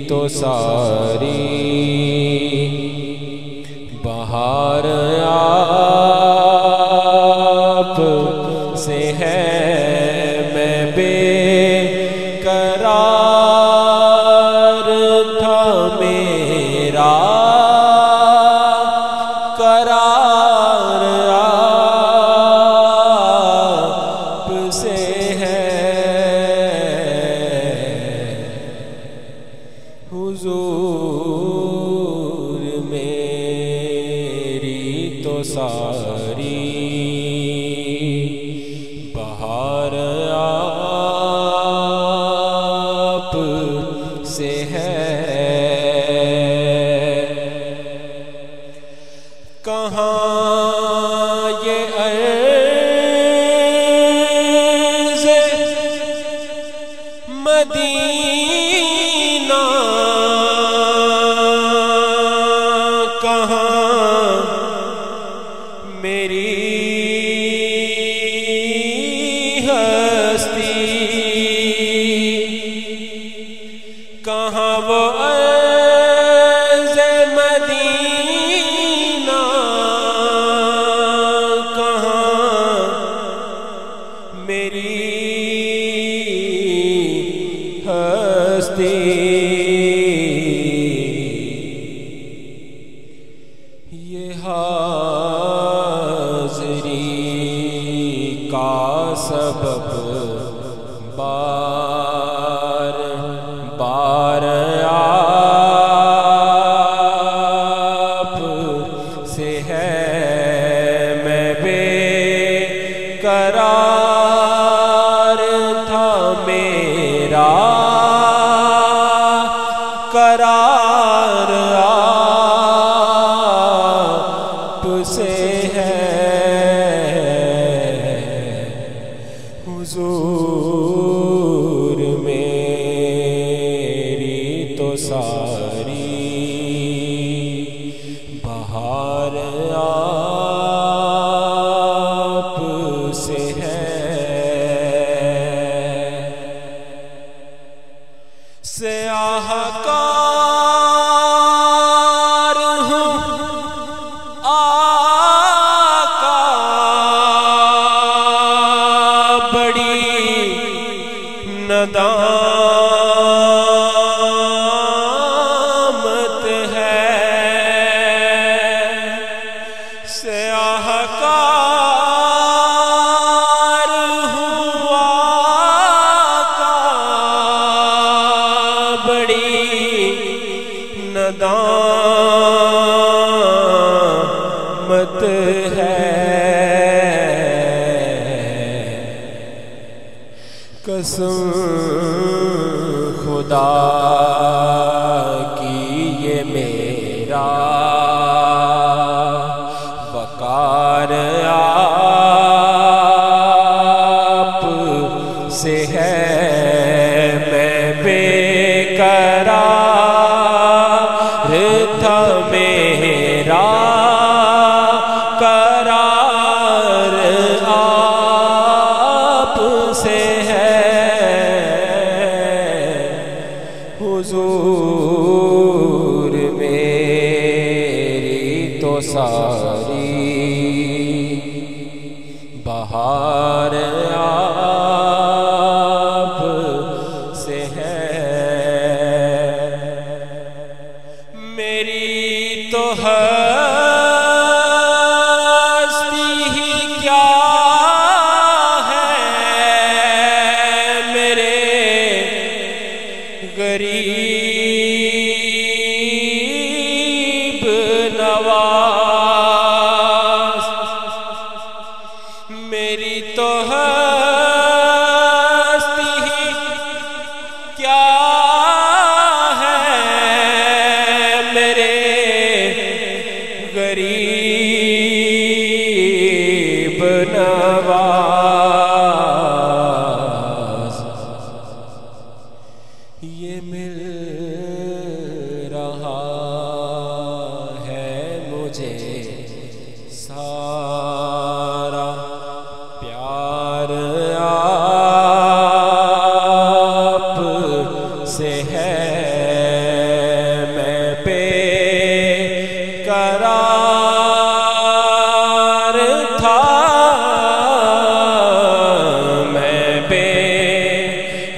تو ساری بہار آپ سے ہے، میں بے قرار تھا میرا قرار آپ سے ہے، حضور میری تو ساری بہار آپ سے ہے، کہاں یہ عرض مدینہ، کہاں میری ہستی، کہاں وہ عرض مدینہ، کہاں میری ہستی، یہ حاضری کا سبب بار بار آپ سے ہے، میں بے قرار تھا میرا قرار آپ سے ہے، حضور میری تو ساری بہار آپ سے ہے، سیاہ کار ہوں آقا، بڑی ندامت ہے، سیاہ کار ہوں آقا، بڑی ندامت ہے، قسم خدا کی یہ میرا وقار آپ سے ہے، میں بے قرار تھا میرا قرار آپ سے ہے، حضور میری تو ساری بہار آپ سے ہے، میری تو ہستی ہی کیا ہے، میرے غریب نواز، میری تو ہستی ہی کیا ہے، میرے غریب نواز، یہ مل رہا ہے مجھے سارا پیار آپ سے ہے،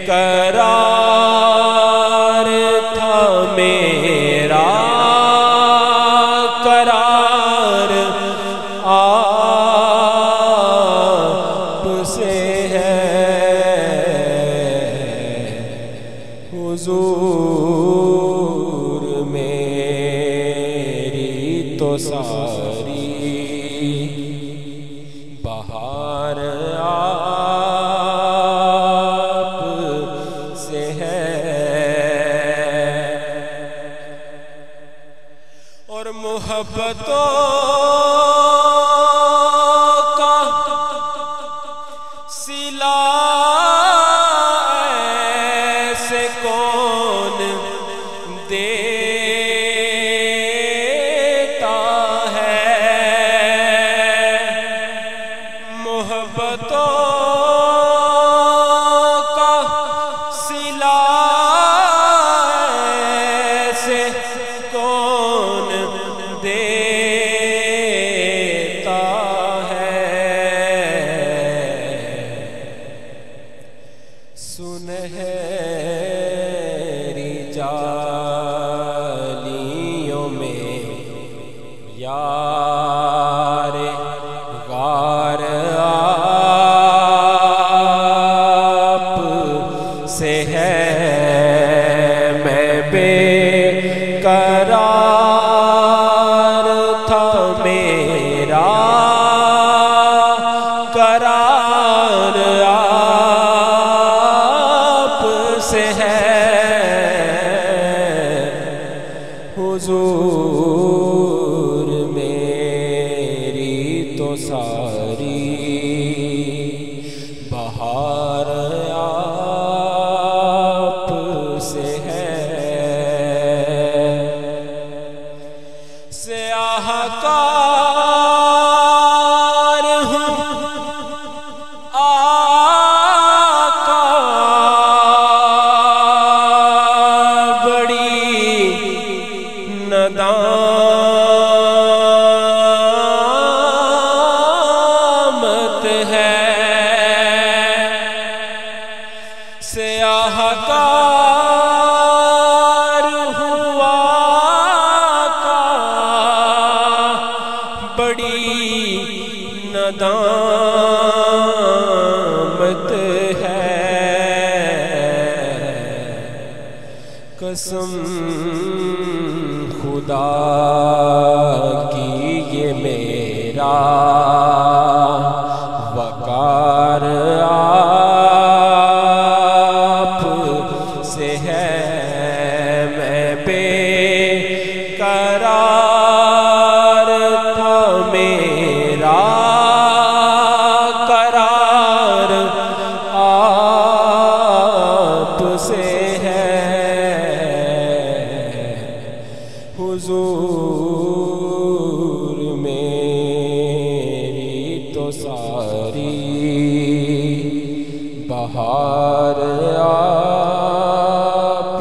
قرار تھا میرا قرار آپ سے ہے حضور میری تو ساری بہار آپ سے ہے اور محبتوں کا صلہ ایسے کون دیتا ہے محبتوں کا صلہ ایسے کون دیتا ہے سنہری جالیوں میں یار غار آپ سے ہے میں بے قرار تھا میرا قرار آپ سے ہے حضور میری تو ساری بہار آپ سے ہے سیاہ کار ہوں آقا بڑی ندامت ہے سیاہ کار ہوا کا بڑی ندامت ہے قسم خدا کی یہ میرا وقار آپ سے ہے میں بے قرار تھا میرا قرار آپ سے ہے حضور میری تو ساری بہار آپ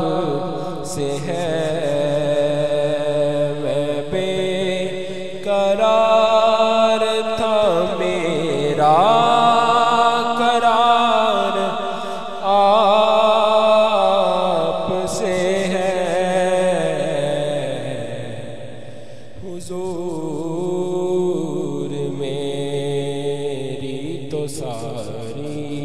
سے ہے میں بے قرار تھا میرا قرار آپ سے ہے حضور میری تو ساری